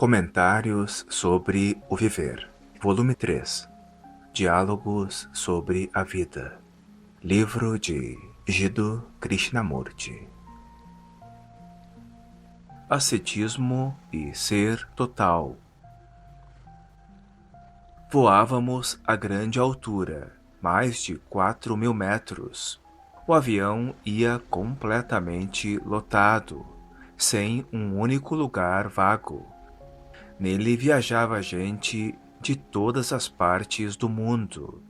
Comentários sobre o Viver, Volume 3. Diálogos sobre a Vida. Livro de Jiddu Krishnamurti. Ascetismo e Ser Total. Voávamos a grande altura, mais de 4.000 metros. O avião ia completamente lotado, sem um único lugar vago. Nele viajava gente de todas as partes do mundo.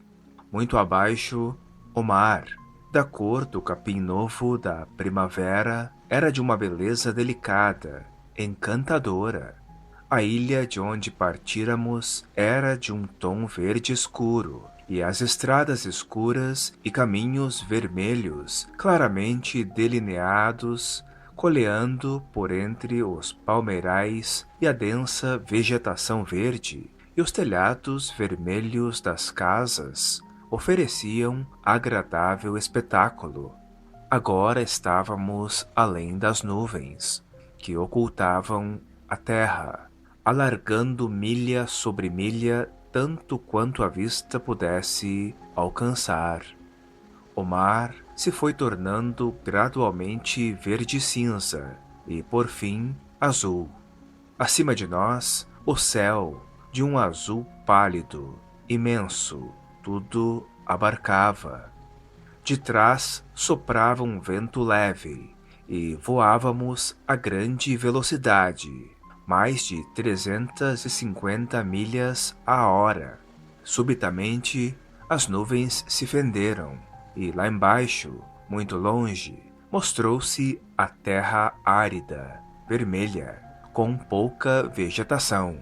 Muito abaixo, o mar, da cor do capim novo da primavera, era de uma beleza delicada, encantadora. A ilha de onde partíramos era de um tom verde escuro, e as estradas escuras e caminhos vermelhos, claramente delineados, coleando por entre os palmeirais e a densa vegetação verde, e os telhados vermelhos das casas ofereciam agradável espetáculo. Agora estávamos além das nuvens, que ocultavam a terra, alargando milha sobre milha tanto quanto a vista pudesse alcançar. O mar se foi tornando gradualmente verde-cinza e, por fim, azul. Acima de nós, o céu, de um azul pálido, imenso, tudo abarcava. De trás soprava um vento leve e voávamos a grande velocidade, mais de 350 milhas a hora. Subitamente, as nuvens se fenderam e lá embaixo, muito longe, mostrou-se a terra árida, vermelha, com pouca vegetação.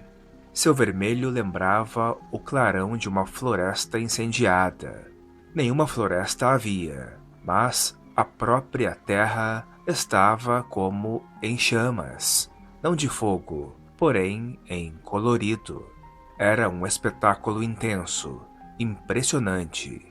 Seu vermelho lembrava o clarão de uma floresta incendiada. Nenhuma floresta havia, mas a própria terra estava como em chamas, não de fogo, porém em colorido. Era um espetáculo intenso, impressionante.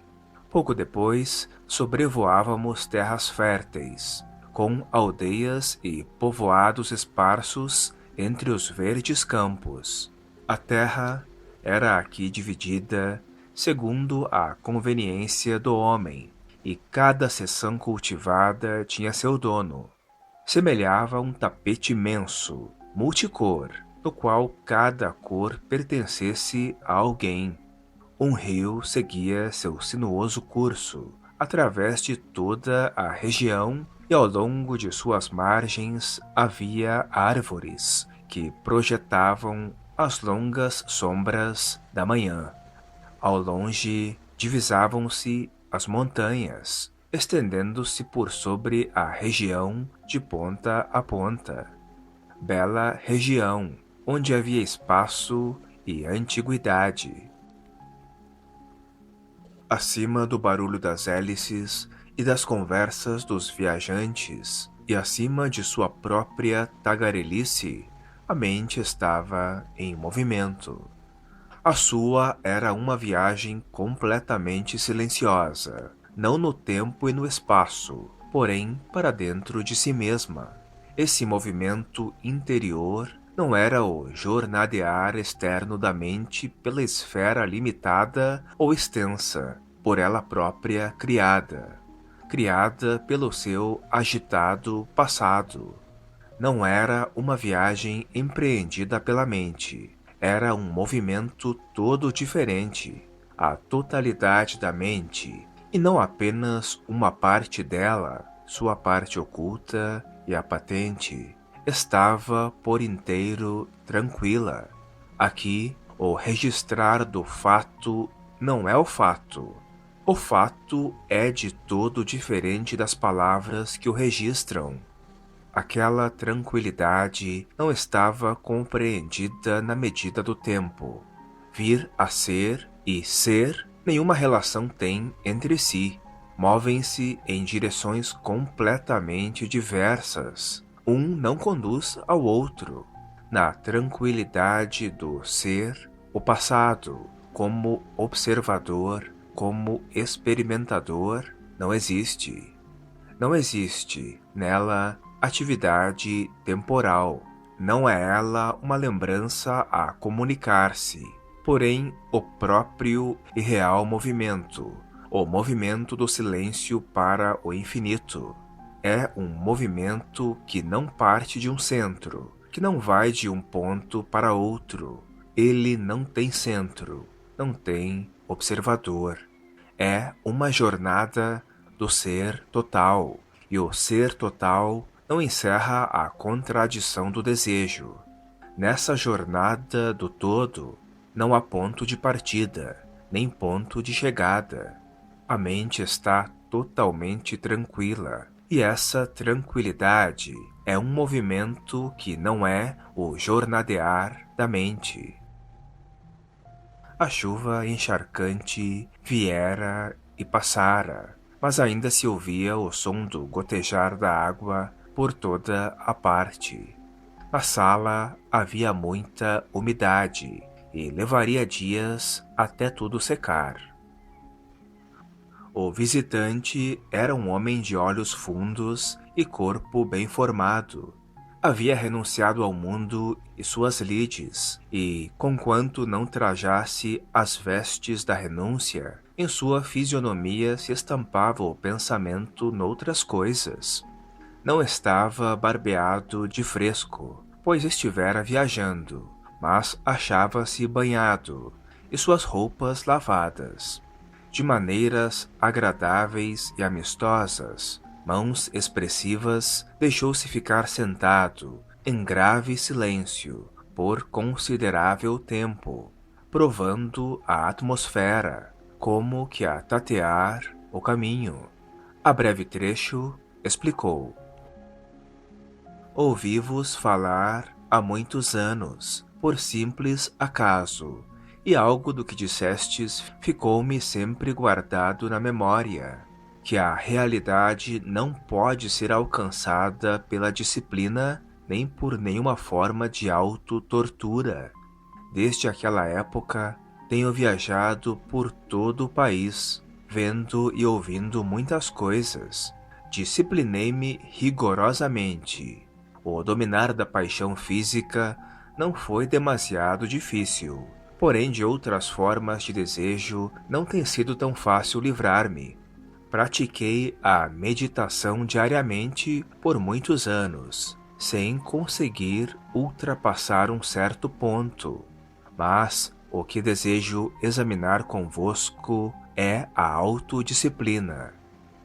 Pouco depois, sobrevoávamos terras férteis, com aldeias e povoados esparsos entre os verdes campos. A terra era aqui dividida segundo a conveniência do homem, e cada seção cultivada tinha seu dono. Semelhava um tapete imenso, multicor, no qual cada cor pertencesse a alguém. Um rio seguia seu sinuoso curso através de toda a região e ao longo de suas margens havia árvores que projetavam as longas sombras da manhã. Ao longe divisavam-se as montanhas, estendendo-se por sobre a região de ponta a ponta. Bela região, onde havia espaço e antiguidade. Acima do barulho das hélices e das conversas dos viajantes, e acima de sua própria tagarelice, a mente estava em movimento. A sua era uma viagem completamente silenciosa, não no tempo e no espaço, porém para dentro de si mesma. Esse movimento interior não era o jornadear externo da mente pela esfera limitada ou extensa, por ela própria criada pelo seu agitado passado. Não era uma viagem empreendida pela mente, era um movimento todo diferente, a totalidade da mente, e não apenas uma parte dela, sua parte oculta e a patente, estava por inteiro tranquila. Aqui, o registrar do fato não é o fato. O fato é de todo diferente das palavras que o registram. Aquela tranquilidade não estava compreendida na medida do tempo. Vir a ser e ser nenhuma relação têm entre si. Movem-se em direções completamente diversas. Um não conduz ao outro. Na tranquilidade do ser, o passado, como observador, como experimentador, não existe. Não existe nela atividade temporal. não é ela uma lembrança a comunicar-se, porém o próprio e real movimento, o movimento do silêncio para o infinito. É um movimento que não parte de um centro, que não vai de um ponto para outro. Ele não tem centro, não tem observador. É uma jornada do ser total, e o ser total não encerra a contradição do desejo. Nessa jornada do todo, não há ponto de partida, nem ponto de chegada. A mente está totalmente tranquila, e essa tranquilidade é um movimento que não é o jornadear da mente. A chuva encharcante viera e passara, mas ainda se ouvia o som do gotejar da água por toda a parte. Na sala havia muita umidade e levaria dias até tudo secar. O visitante era um homem de olhos fundos e corpo bem formado. Havia renunciado ao mundo e suas lides, e, conquanto não trajasse as vestes da renúncia, em sua fisionomia se estampava o pensamento noutras coisas. Não estava barbeado de fresco, pois estivera viajando, mas achava-se banhado, e suas roupas lavadas. De maneiras agradáveis e amistosas, mãos expressivas, deixou-se ficar sentado, em grave silêncio, por considerável tempo, provando a atmosfera, como que a tatear o caminho. A breve trecho explicou: ouvi-vos falar há muitos anos, por simples acaso, e algo do que dissestes ficou-me sempre guardado na memória, que a realidade não pode ser alcançada pela disciplina nem por nenhuma forma de auto-tortura. Desde aquela época, tenho viajado por todo o país, vendo e ouvindo muitas coisas. Disciplinei-me rigorosamente. O dominar da paixão física não foi demasiado difícil, porém de outras formas de desejo não tem sido tão fácil livrar-me. Pratiquei a meditação diariamente por muitos anos, sem conseguir ultrapassar um certo ponto, mas o que desejo examinar convosco é a autodisciplina.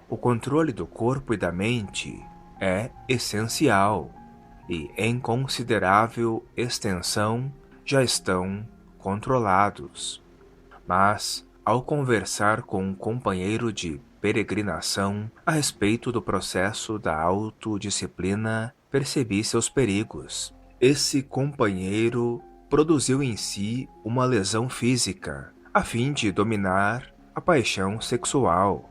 O controle do corpo e da mente é essencial, e em considerável extensão já estão controlados. Mas, ao conversar com um companheiro de peregrinação a respeito do processo da autodisciplina, percebi seus perigos. Esse companheiro produziu em si uma lesão física, a fim de dominar a paixão sexual.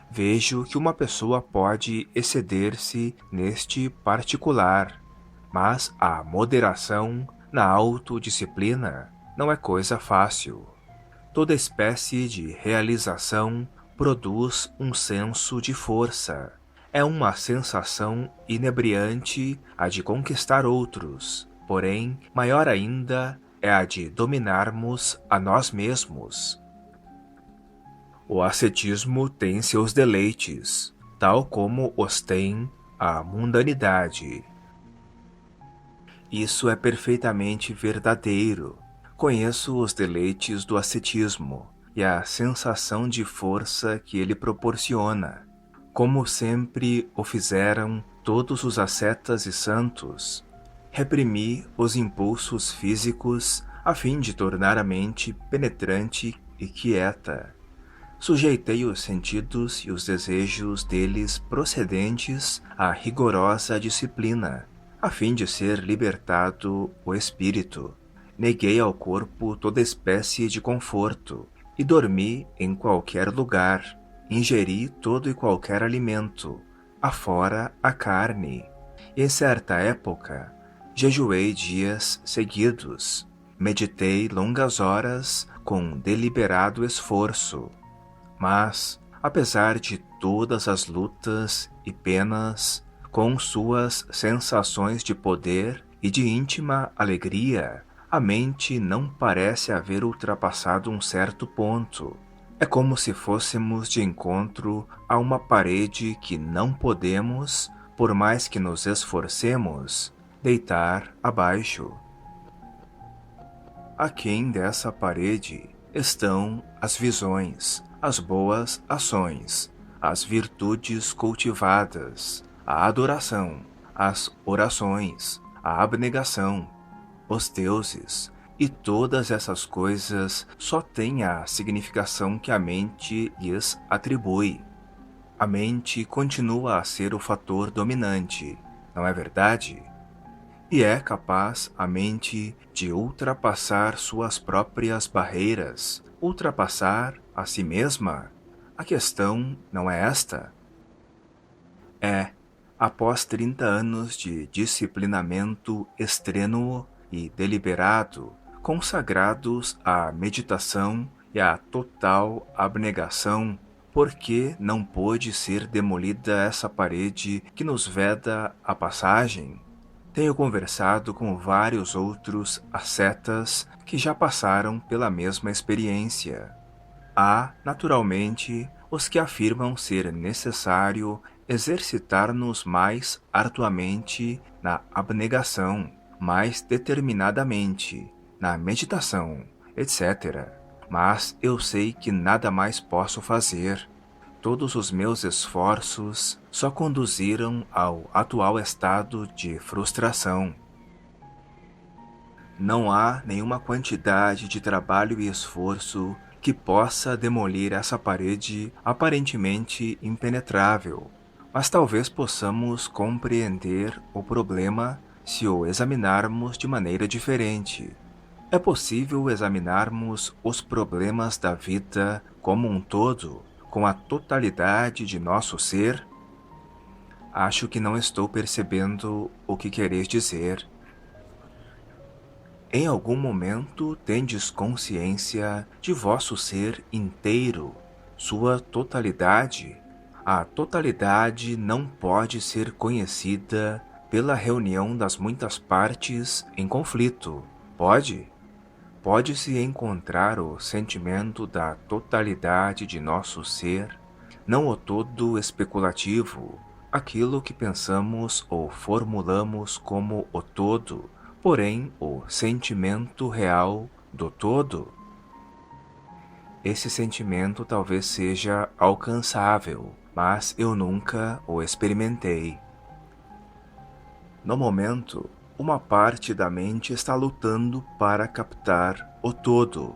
Vejo que uma pessoa pode exceder-se neste particular, mas a moderação na autodisciplina não é coisa fácil. Toda espécie de realização produz um senso de força. É uma sensação inebriante a de conquistar outros, porém, maior ainda é a de dominarmos a nós mesmos. O ascetismo tem seus deleites, tal como os tem a mundanidade. Isso é perfeitamente verdadeiro. Conheço os deleites do ascetismo e a sensação de força que ele proporciona. Como sempre o fizeram todos os ascetas e santos, reprimi os impulsos físicos a fim de tornar a mente penetrante e quieta. Sujeitei os sentidos e os desejos deles procedentes à rigorosa disciplina, a fim de ser libertado o espírito. Neguei ao corpo toda espécie de conforto, e dormi em qualquer lugar. Ingeri todo e qualquer alimento, afora a carne. Em certa época, jejuei dias seguidos. Meditei longas horas com deliberado esforço. Mas, apesar de todas as lutas e penas, com suas sensações de poder e de íntima alegria, a mente não parece haver ultrapassado um certo ponto. É como se fôssemos de encontro a uma parede que não podemos, por mais que nos esforcemos, deitar abaixo. Aquém dessa parede estão as visões, as boas ações, as virtudes cultivadas, a adoração, as orações, a abnegação, os deuses, e todas essas coisas só têm a significação que a mente lhes atribui. A mente continua a ser o fator dominante, não é verdade? E é capaz a mente de ultrapassar suas próprias barreiras, ultrapassar a si mesma? A questão não é esta. Após 30 anos de disciplinamento extrênuo e deliberado, consagrados à meditação e à total abnegação, por que não pôde ser demolida essa parede que nos veda a passagem? Tenho conversado com vários outros ascetas que já passaram pela mesma experiência. Há, naturalmente, os que afirmam ser necessário exercitar-nos mais arduamente na abnegação, mais determinadamente na meditação, etc. Mas eu sei que nada mais posso fazer. Todos os meus esforços só conduziram ao atual estado de frustração. Não há nenhuma quantidade de trabalho e esforço que possa demolir essa parede aparentemente impenetrável, mas talvez possamos compreender o problema se o examinarmos de maneira diferente. É possível examinarmos os problemas da vida como um todo, com a totalidade de nosso ser? Acho que não estou percebendo o que quereis dizer. Em algum momento tendes consciência de vosso ser inteiro, sua totalidade? A totalidade não pode ser conhecida pela reunião das muitas partes em conflito. Pode? Pode-se encontrar o sentimento da totalidade de nosso ser, não o todo especulativo, aquilo que pensamos ou formulamos como o todo, porém o sentimento real do todo? Esse sentimento talvez seja alcançável, mas eu nunca o experimentei. No momento, uma parte da mente está lutando para captar o todo,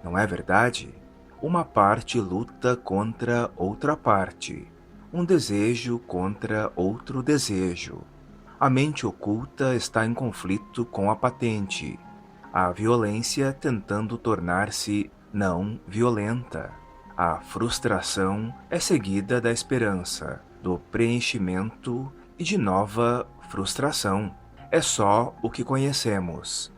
não é verdade? Uma parte luta contra outra parte, um desejo contra outro desejo. A mente oculta está em conflito com a patente, a violência tentando tornar-se não violenta. A frustração é seguida da esperança, do preenchimento e de nova frustração. É só o que conhecemos.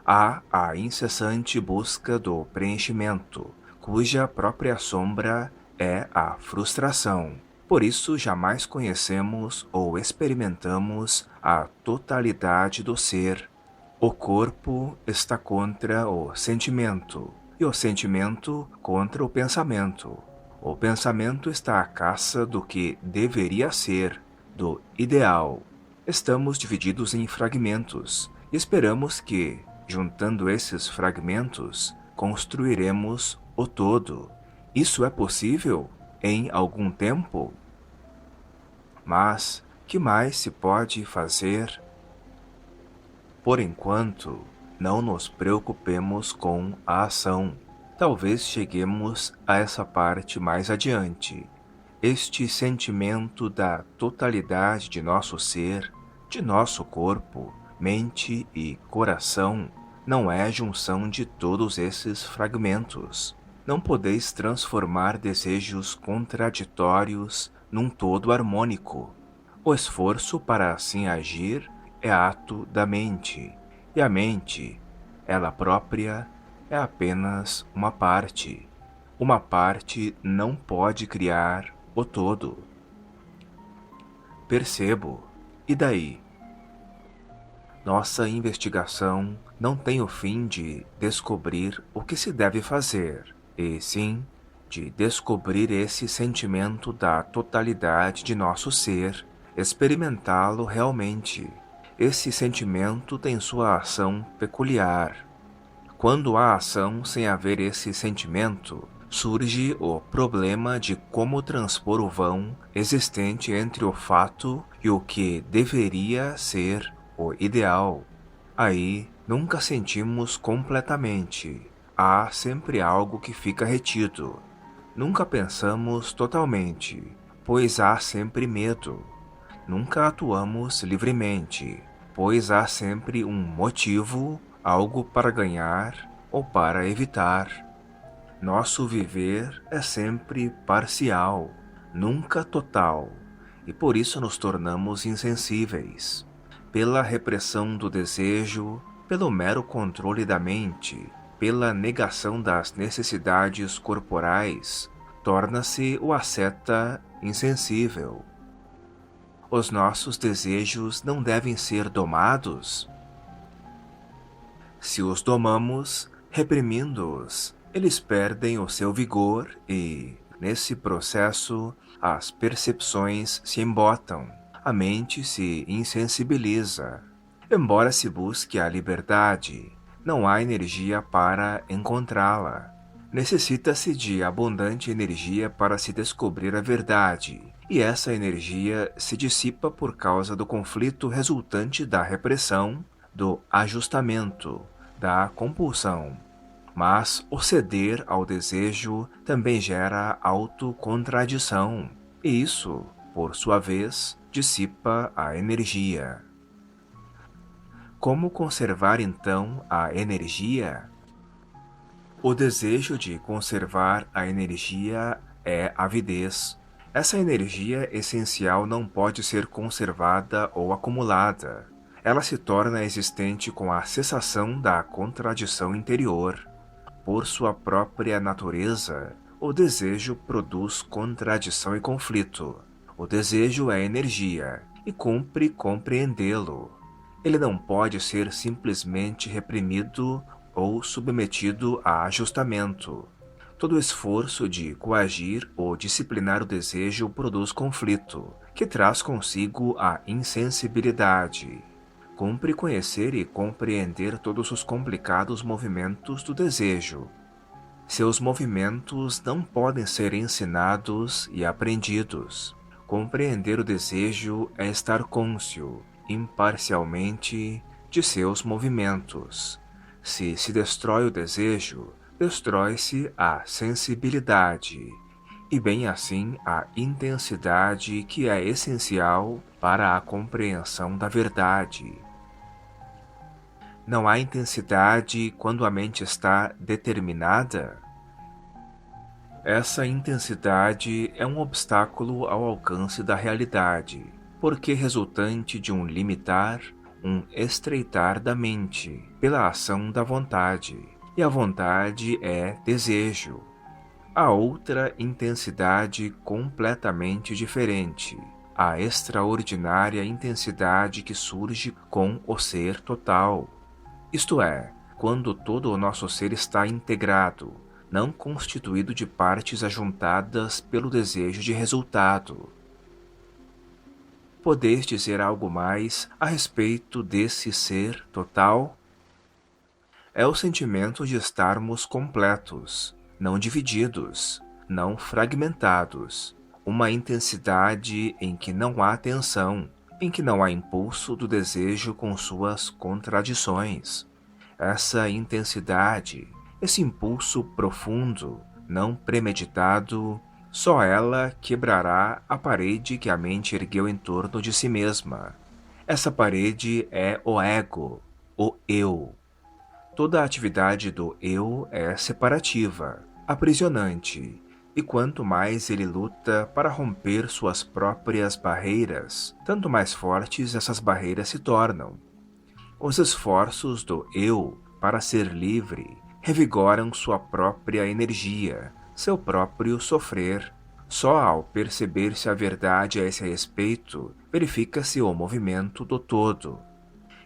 Há a incessante busca do preenchimento, cuja própria sombra é a frustração. Por isso jamais conhecemos ou experimentamos a totalidade do ser. O corpo está contra o sentimento, e o sentimento contra o pensamento. O pensamento está à caça do que deveria ser, do ideal. Estamos divididos em fragmentos e esperamos que, juntando esses fragmentos, construiremos o todo. Isso é possível em algum tempo? Mas que mais se pode fazer? Por enquanto, não nos preocupemos com a ação. Talvez cheguemos a essa parte mais adiante. Este sentimento da totalidade de nosso ser, de nosso corpo, mente e coração, não é a junção de todos esses fragmentos. Não podeis transformar desejos contraditórios num todo harmônico. O esforço para assim agir é ato da mente, e a mente, ela própria, é apenas uma parte. Uma parte não pode criar o todo. Percebo. E daí? Nossa investigação não tem o fim de descobrir o que se deve fazer, e sim de descobrir esse sentimento da totalidade de nosso ser, experimentá-lo realmente. Esse sentimento tem sua ação peculiar. Quando há ação sem haver esse sentimento, surge o problema de como transpor o vão existente entre o fato e o que deveria ser o ideal. Aí, nunca sentimos completamente. Há sempre algo que fica retido. Nunca pensamos totalmente, pois há sempre medo. Nunca atuamos livremente, pois há sempre um motivo, algo para ganhar ou para evitar. Nosso viver é sempre parcial, nunca total, e por isso nos tornamos insensíveis. Pela repressão do desejo, pelo mero controle da mente, pela negação das necessidades corporais, torna-se o asceta insensível. Os nossos desejos não devem ser domados? Se os domamos, reprimindo-os, eles perdem o seu vigor e, nesse processo, as percepções se embotam, a mente se insensibiliza. Embora se busque a liberdade, não há energia para encontrá-la. Necessita-se de abundante energia para se descobrir a verdade, e essa energia se dissipa por causa do conflito resultante da repressão, do ajustamento, da compulsão. Mas o ceder ao desejo também gera autocontradição, e isso, por sua vez, dissipa a energia. Como conservar então a energia? O desejo de conservar a energia é avidez. Essa energia essencial não pode ser conservada ou acumulada. Ela se torna existente com a cessação da contradição interior. Por sua própria natureza, o desejo produz contradição e conflito. O desejo é energia e cumpre compreendê-lo. Ele não pode ser simplesmente reprimido ou submetido a ajustamento. Todo esforço de coagir ou disciplinar o desejo produz conflito, que traz consigo a insensibilidade. Cumpre conhecer e compreender todos os complicados movimentos do desejo. Seus movimentos não podem ser ensinados e aprendidos. Compreender o desejo é estar cônscio, imparcialmente, de seus movimentos. Se se destrói o desejo, destrói-se a sensibilidade, e bem assim a intensidade que é essencial para a compreensão da verdade. Não há intensidade quando a mente está determinada? Essa intensidade é um obstáculo ao alcance da realidade, porque resultante de um limitar, um estreitar da mente pela ação da vontade, e a vontade é desejo. A outra intensidade completamente diferente, a extraordinária intensidade que surge com o ser total. Isto é, quando todo o nosso ser está integrado, não constituído de partes ajuntadas pelo desejo de resultado. Podeis dizer algo mais a respeito desse ser total? É o sentimento de estarmos completos, não divididos, não fragmentados, uma intensidade em que não há tensão, em que não há impulso do desejo com suas contradições. Essa intensidade, esse impulso profundo, não premeditado, só ela quebrará a parede que a mente ergueu em torno de si mesma. Essa parede é o ego, o eu. Toda a atividade do eu é separativa, aprisionante, e quanto mais ele luta para romper suas próprias barreiras, tanto mais fortes essas barreiras se tornam. Os esforços do eu para ser livre revigoram sua própria energia, seu próprio sofrer. Só ao perceber-se a verdade a esse respeito, verifica-se o movimento do todo.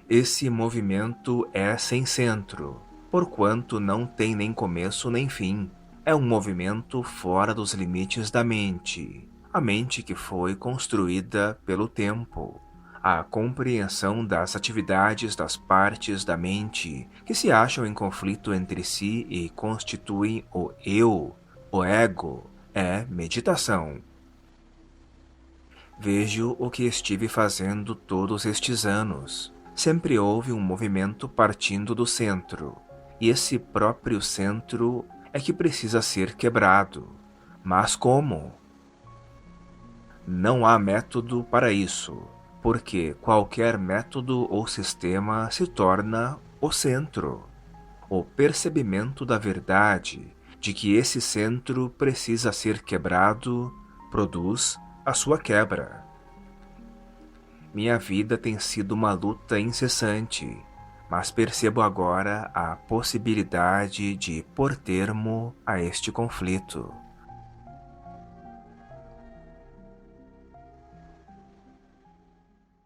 Esse movimento é sem centro, porquanto não tem nem começo nem fim. É um movimento fora dos limites da mente, a mente que foi construída pelo tempo. A compreensão das atividades das partes da mente que se acham em conflito entre si e constituem o eu, o ego, é meditação. Vejo o que estive fazendo todos estes anos. Sempre houve um movimento partindo do centro, e esse próprio centro é que precisa ser quebrado. Mas como? Não há método para isso, porque qualquer método ou sistema se torna o centro. O percebimento da verdade de que esse centro precisa ser quebrado produz a sua quebra. Minha vida tem sido uma luta incessante, mas percebo agora a possibilidade de pôr termo a este conflito.